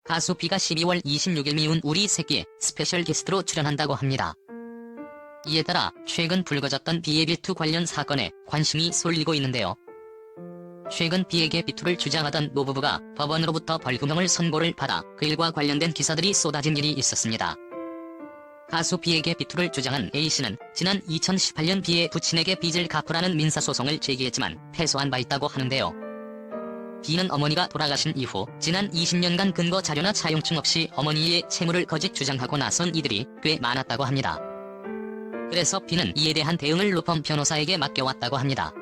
가수 B가 12월 26일 미운 우리 새끼 스페셜 게스트로 출연한다고 합니다. 이에 따라 최근 불거졌던 B의 비투 관련 사건에 관심이 쏠리고 있는데요. 최근 B에게 비투를 주장하던 노부부가 법원으로부터 벌금형을 선고를 받아 그 일과 관련된 기사들이 쏟아진 일이 있었습니다. 가수 B에게 비투를 주장한 A씨는 지난 2018년 B의 부친에게 빚을 갚으라는 민사소송을 제기했지만 패소한 바 있다고 하는데요. B는 어머니가 돌아가신 이후 지난 20년간 근거 자료나 차용증 없이 어머니의 채무를 거짓 주장하고 나선 이들이 꽤 많았다고 합니다. 그래서 B는 이에 대한 대응을 로펌 변호사에게 맡겨왔다고 합니다.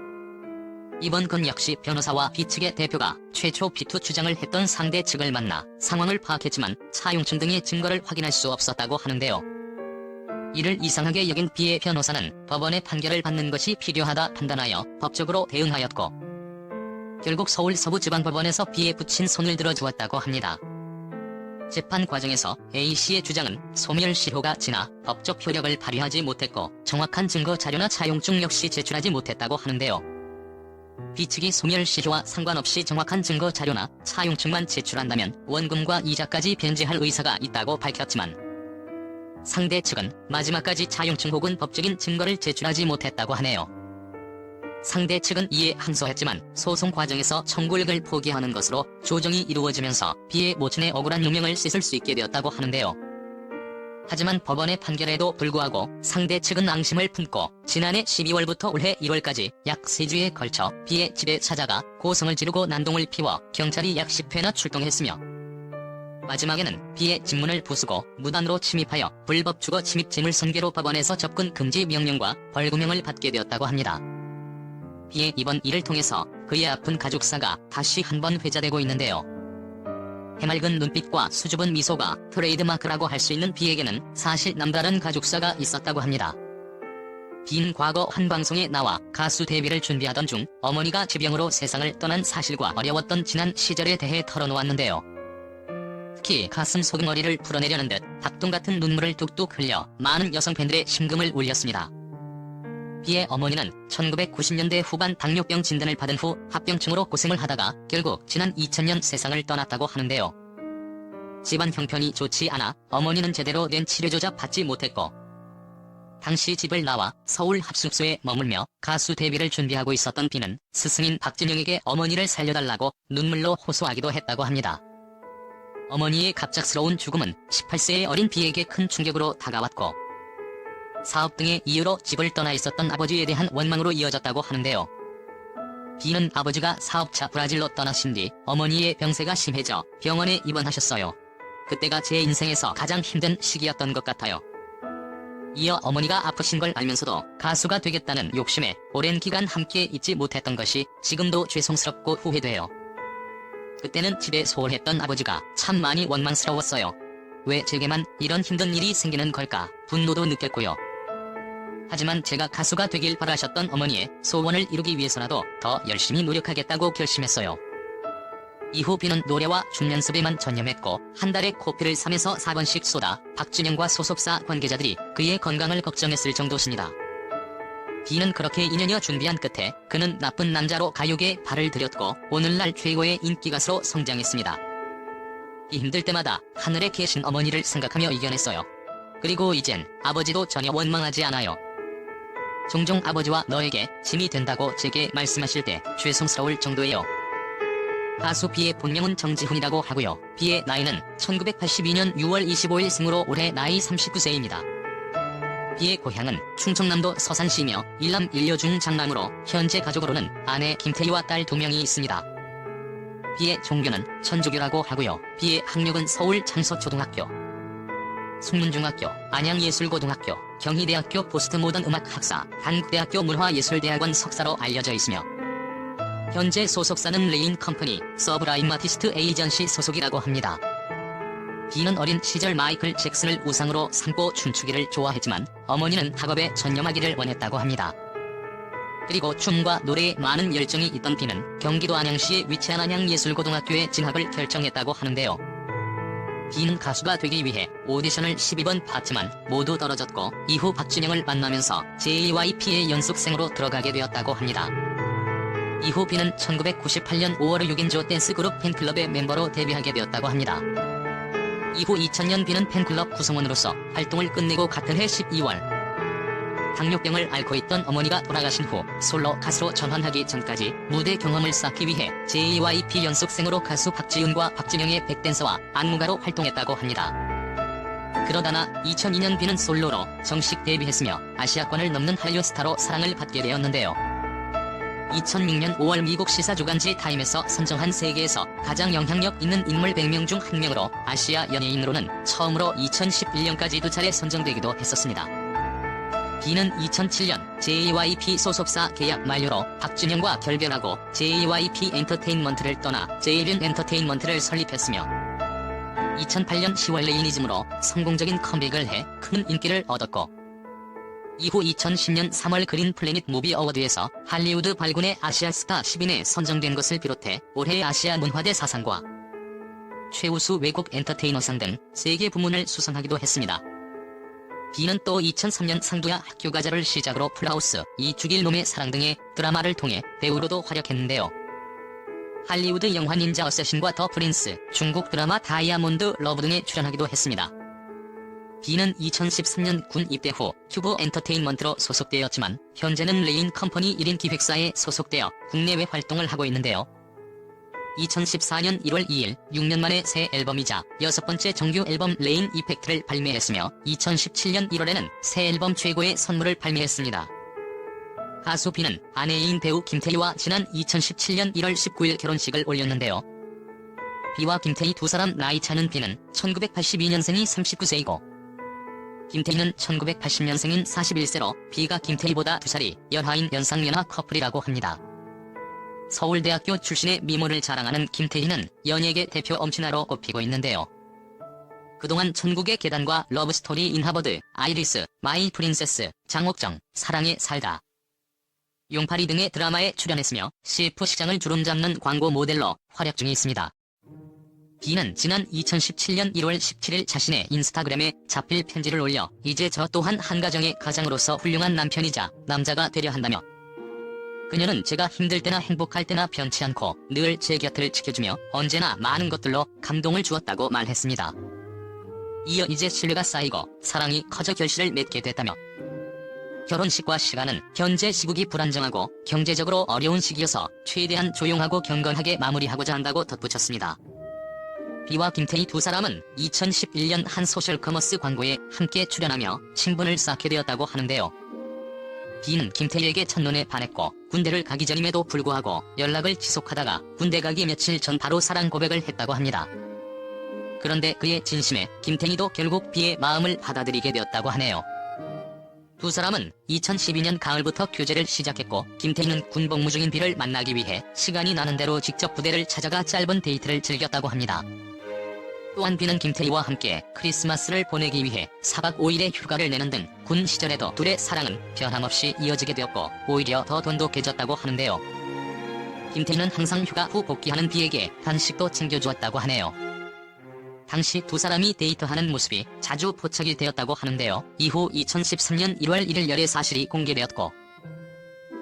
이번 건 역시 변호사와 B 측의 대표가 최초 비투 주장을 했던 상대 측을 만나 상황을 파악했지만 차용증 등의 증거를 확인할 수 없었다고 하는데요. 이를 이상하게 여긴 B의 변호사는 법원의 판결을 받는 것이 필요하다 판단하여 법적으로 대응하였고 결국 서울 서부지방법원에서 B의 부친 손을 들어주었다고 합니다. 재판 과정에서 A씨의 주장은 소멸시효가 지나 법적 효력을 발휘하지 못했고 정확한 증거 자료나 차용증 역시 제출하지 못했다고 하는데요. B측이 소멸시효와 상관없이 정확한 증거 자료나 차용증만 제출한다면 원금과 이자까지 변제할 의사가 있다고 밝혔지만 상대 측은 마지막까지 차용증 혹은 법적인 증거를 제출하지 못했다고 하네요. 상대 측은 이에 항소했지만 소송 과정에서 청구력을 포기하는 것으로 조정이 이루어지면서 B의 모친의 억울한 누명을 씻을 수 있게 되었다고 하는데요. 하지만 법원의 판결에도 불구하고 상대 측은 앙심을 품고 지난해 12월부터 올해 1월까지 약 3주에 걸쳐 B의 집에 찾아가 고성을 지르고 난동을 피워 경찰이 약 10회나 출동했으며 마지막에는 B의 집문을 부수고 무단으로 침입하여 불법 주거 침입 재물손괴로 법원에서 접근 금지 명령과 벌금형을 받게 되었다고 합니다. B의 이번 일을 통해서 그의 아픈 가족사가 다시 한번 회자되고 있는데요. 해맑은 눈빛과 수줍은 미소가 트레이드마크라고 할 수 있는 B에게는 사실 남다른 가족사가 있었다고 합니다. B는 과거 한 방송에 나와 가수 데뷔를 준비하던 중 어머니가 지병으로 세상을 떠난 사실과 어려웠던 지난 시절에 대해 털어놓았는데요. 특히 가슴 소금머리를 풀어내려는 듯 닭똥같은 눈물을 뚝뚝 흘려 많은 여성 팬들의 심금을 울렸습니다. B의 어머니는 1990년대 후반 당뇨병 진단을 받은 후 합병증으로 고생을 하다가 결국 지난 2000년 세상을 떠났다고 하는데요. 집안 형편이 좋지 않아 어머니는 제대로 된 치료조차 받지 못했고 당시 집을 나와 서울 합숙소에 머물며 가수 데뷔를 준비하고 있었던 B는 스승인 박진영에게 어머니를 살려달라고 눈물로 호소하기도 했다고 합니다. 어머니의 갑작스러운 죽음은 18세의 어린 B에게 큰 충격으로 다가왔고 사업 등의 이유로 집을 떠나 있었던 아버지에 대한 원망으로 이어졌다고 하는데요. B는 아버지가 사업차 브라질로 떠나신 뒤 어머니의 병세가 심해져 병원에 입원하셨어요. 그때가 제 인생에서 가장 힘든 시기였던 것 같아요. 이어 어머니가 아프신 걸 알면서도 가수가 되겠다는 욕심에 오랜 기간 함께 있지 못했던 것이 지금도 죄송스럽고 후회돼요. 그때는 집에 소홀했던 아버지가 참 많이 원망스러웠어요. 왜 제게만 이런 힘든 일이 생기는 걸까 분노도 느꼈고요. 하지만 제가 가수가 되길 바라셨던 어머니의 소원을 이루기 위해서라도 더 열심히 노력하겠다고 결심했어요. 이후 B는 노래와 춤 연습에만 전념했고 한 달에 코피를 3에서 4번씩 쏟아 박진영과 소속사 관계자들이 그의 건강을 걱정했을 정도십니다. B는 그렇게 2년여 준비한 끝에 그는 나쁜 남자로 가요계에 발을 들였고 오늘날 최고의 인기 가수로 성장했습니다. 이 힘들 때마다 하늘에 계신 어머니를 생각하며 이겨냈어요. 그리고 이젠 아버지도 전혀 원망하지 않아요. 종종 아버지와 너에게 짐이 된다고 제게 말씀하실 때 죄송스러울 정도예요. 가수 B의 본명은 정지훈이라고 하고요. B의 나이는 1982년 6월 25일 생으로 올해 나이 39세입니다. B의 고향은 충청남도 서산시이며 일남 일녀 중 장남으로 현재 가족으로는 아내 김태희와 딸 2명이 있습니다. B의 종교는 천주교라고 하고요. B의 학력은 서울 장서초등학교, 숙문중학교, 안양예술고등학교, 경희대학교 포스트모던 음악학사, 한국대학교 문화예술대학원 석사로 알려져 있으며 현재 소속사는 레인 컴퍼니, 서브라임 아티스트 에이전시 소속이라고 합니다. B는 어린 시절 마이클 잭슨을 우상으로 삼고 춤추기를 좋아했지만 어머니는 학업에 전념하기를 원했다고 합니다. 그리고 춤과 노래에 많은 열정이 있던 B는 경기도 안양시에 위치한 안양예술고등학교에 진학을 결정했다고 하는데요. B는 가수가 되기 위해 오디션을 12번 봤지만 모두 떨어졌고 이후 박진영을 만나면서 JYP의 연습생으로 들어가게 되었다고 합니다. 이후 B는 1998년 5월 6인조 댄스그룹 팬클럽의 멤버로 데뷔하게 되었다고 합니다. 이후 2000년 B는 팬클럽 구성원으로서 활동을 끝내고 같은 해 12월 당뇨병을 앓고 있던 어머니가 돌아가신 후 솔로 가수로 전환하기 전까지 무대 경험을 쌓기 위해 JYP 연습생으로 가수 박지윤과 박진영의 백댄서와 안무가로 활동했다고 합니다. 그러다나 2002년 B는 솔로로 정식 데뷔했으며 아시아권을 넘는 한류 스타로 사랑을 받게 되었는데요. 2006년 5월 미국 시사주간지 타임에서 선정한 세계에서 가장 영향력 있는 인물 100명 중 한 명으로 아시아 연예인으로는 처음으로 2011년까지 2차례 선정되기도 했었습니다. B는 2007년 JYP 소속사 계약 만료로 박진영과 결별하고 JYP 엔터테인먼트를 떠나 제이륜 엔터테인먼트를 설립했으며 2008년 10월 레이니즘으로 성공적인 컴백을 해 큰 인기를 얻었고 이후 2010년 3월 그린 플래닛 무비 어워드에서 할리우드 발군의 아시아 스타 10인에 선정된 것을 비롯해 올해의 아시아 문화대 사상과 최우수 외국 엔터테이너상 등 3개 부문을 수상하기도 했습니다. B는 또 2003년 상두야 학교가자를 시작으로 풀하우스, 이죽일 놈의 사랑 등의 드라마를 통해 배우로도 활약했는데요. 할리우드 영화 닌자 어쌔신과 더 프린스, 중국 드라마 다이아몬드 러브 등에 출연하기도 했습니다. B는 2013년 군 입대 후 큐브 엔터테인먼트로 소속되었지만 현재는 레인 컴퍼니 1인 기획사에 소속되어 국내외 활동을 하고 있는데요. 2014년 1월 2일 6년 만에 새 앨범이자 6번째 정규 앨범 레인 이펙트를 발매했으며 2017년 1월에는 새 앨범 최고의 선물을 발매했습니다. 가수 B는 아내인 배우 김태희와 지난 2017년 1월 19일 결혼식을 올렸는데요. B와 김태희 두 사람 나이 차는 B는 1982년생이 39세이고 김태희는 1980년생인 41세로 B가 김태희보다 2살이 연하인 연상연하 커플이라고 합니다. 서울대학교 출신의 미모를 자랑하는 김태희는 연예계 대표 엄친아로 꼽히고 있는데요. 그동안 천국의 계단과 러브스토리 인 하버드, 아이리스, 마이 프린세스, 장옥정, 사랑에 살다, 용팔이 등의 드라마에 출연했으며 CF 시장을 주름잡는 광고 모델로 활약 중에 있습니다. B는 지난 2017년 1월 17일 자신의 인스타그램에 자필 편지를 올려 이제 저 또한 한 가정의 가장으로서 훌륭한 남편이자 남자가 되려 한다며 그녀는 제가 힘들 때나 행복할 때나 변치 않고 늘 제 곁을 지켜주며 언제나 많은 것들로 감동을 주었다고 말했습니다. 이어 이제 신뢰가 쌓이고 사랑이 커져 결실을 맺게 됐다며 결혼식과 시간은 현재 시국이 불안정하고 경제적으로 어려운 시기여서 최대한 조용하고 경건하게 마무리하고자 한다고 덧붙였습니다. B와 김태희 두 사람은 2011년 한 소셜커머스 광고에 함께 출연하며 친분을 쌓게 되었다고 하는데요. B는 김태희에게 첫눈에 반했고 군대를 가기 전임에도 불구하고 연락을 지속하다가 군대 가기 며칠 전 바로 사랑 고백을 했다고 합니다. 그런데 그의 진심에 김태희도 결국 B의 마음을 받아들이게 되었다고 하네요. 두 사람은 2012년 가을부터 교제를 시작했고 김태희는 군 복무 중인 B를 만나기 위해 시간이 나는 대로 직접 부대를 찾아가 짧은 데이트를 즐겼다고 합니다. 또한 B는 김태희와 함께 크리스마스를 보내기 위해 4박 5일의 휴가를 내는 등 군 시절에도 둘의 사랑은 변함없이 이어지게 되었고 오히려 더 돈독해졌다고 하는데요. 김태희는 항상 휴가 후 복귀하는 B에게 간식도 챙겨주었다고 하네요. 당시 두 사람이 데이트하는 모습이 자주 포착이 되었다고 하는데요. 이후 2013년 1월 1일 열애 사실이 공개되었고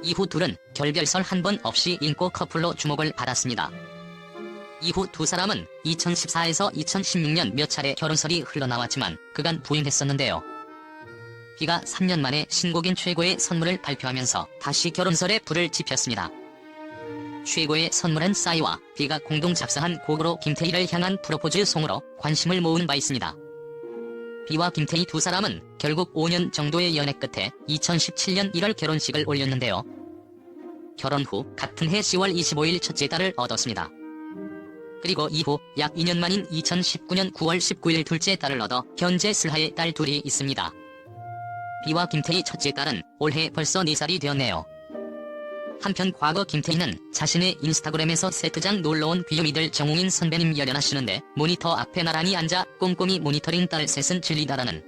이후 둘은 결별설 한 번 없이 인고 커플로 주목을 받았습니다. 이후 두 사람은 2014에서 2016년 몇 차례 결혼설이 흘러나왔지만 그간 부인했었는데요. B가 3년 만에 신곡인 최고의 선물을 발표하면서 다시 결혼설에 불을 지폈습니다. 최고의 선물은 싸이와 B가 공동 작사한 곡으로 김태희를 향한 프로포즈 송으로 관심을 모은 바 있습니다. B와 김태희 두 사람은 결국 5년 정도의 연애 끝에 2017년 1월 결혼식을 올렸는데요. 결혼 후 같은 해 10월 25일 첫째 딸을 얻었습니다. 그리고 이후 약 2년 만인 2019년 9월 19일 둘째 딸을 얻어 현재 슬하에 딸 둘이 있습니다. B와 김태희 첫째 딸은 올해 벌써 4살이 되었네요. 한편 과거 김태희는 자신의 인스타그램에서 세트장 놀러온 귀요미들 정웅인 선배님 열연하시는데 모니터 앞에 나란히 앉아 꼼꼼히 모니터링 딸 셋은 진리다라는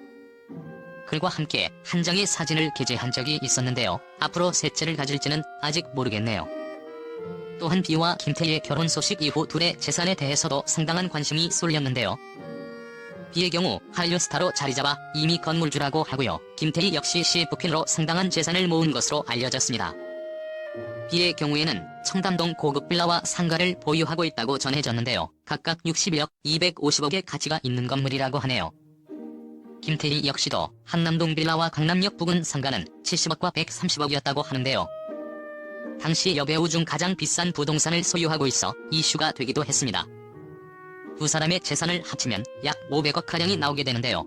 글과 함께 한 장의 사진을 게재한 적이 있었는데요. 앞으로 셋째를 가질지는 아직 모르겠네요. 또한 B와 김태희의 결혼 소식 이후 둘의 재산에 대해서도 상당한 관심이 쏠렸는데요. B의 경우 한류 스타로 자리잡아 이미 건물주라고 하고요. 김태희 역시 CF핀으로 상당한 재산을 모은 것으로 알려졌습니다. B의 경우에는 청담동 고급 빌라와 상가를 보유하고 있다고 전해졌는데요. 각각 61억, 250억의 가치가 있는 건물이라고 하네요. 김태희 역시도 한남동 빌라와 강남역 부근 상가는 70억과 130억이었다고 하는데요. 당시 여배우 중 가장 비싼 부동산을 소유하고 있어 이슈가 되기도 했습니다. 두 사람의 재산을 합치면 약 500억가량이 나오게 되는데요.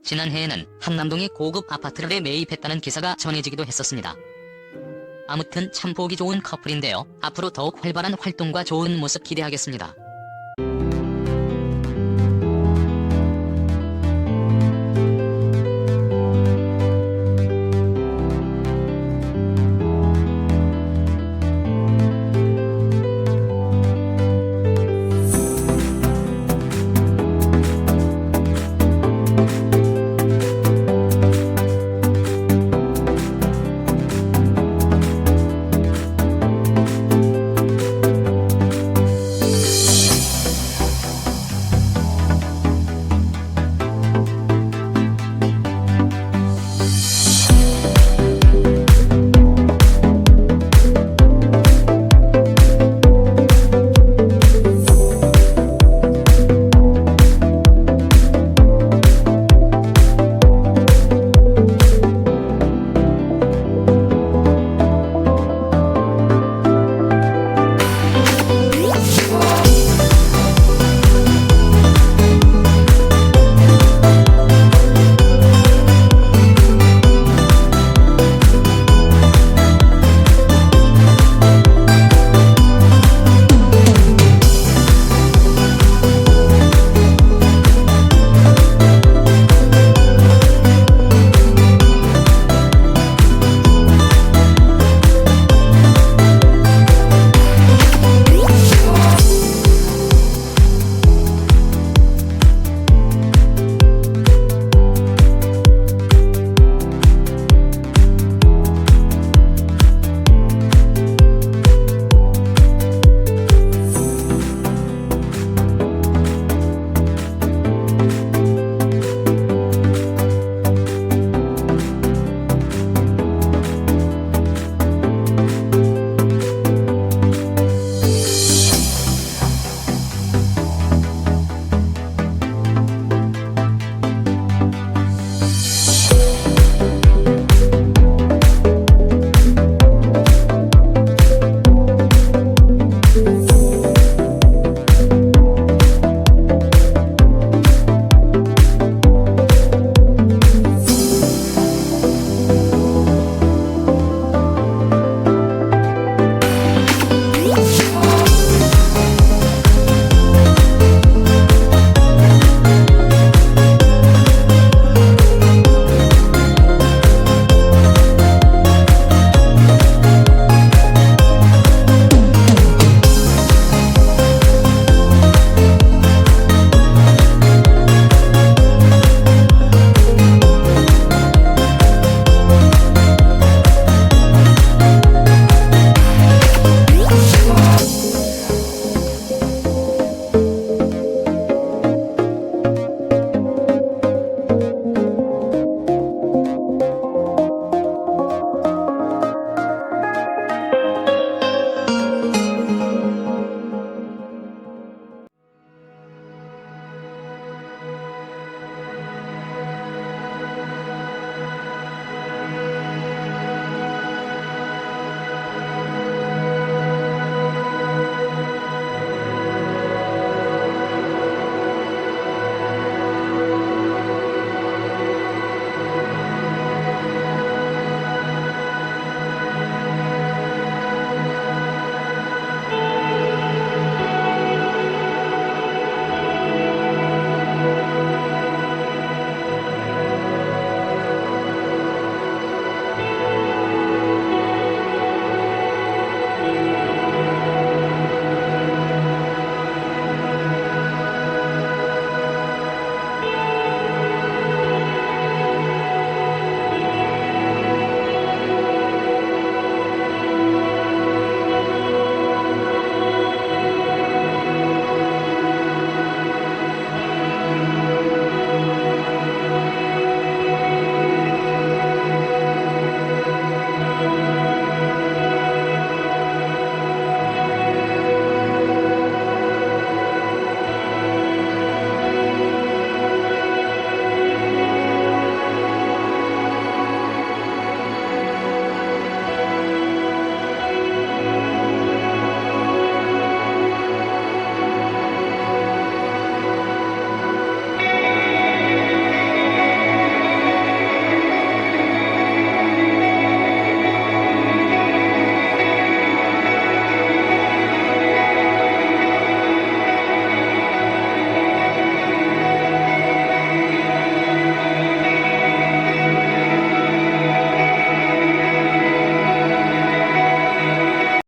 지난해에는 한남동의 고급 아파트를 매입했다는 기사가 전해지기도 했었습니다. 아무튼 참 보기 좋은 커플인데요. 앞으로 더욱 활발한 활동과 좋은 모습 기대하겠습니다.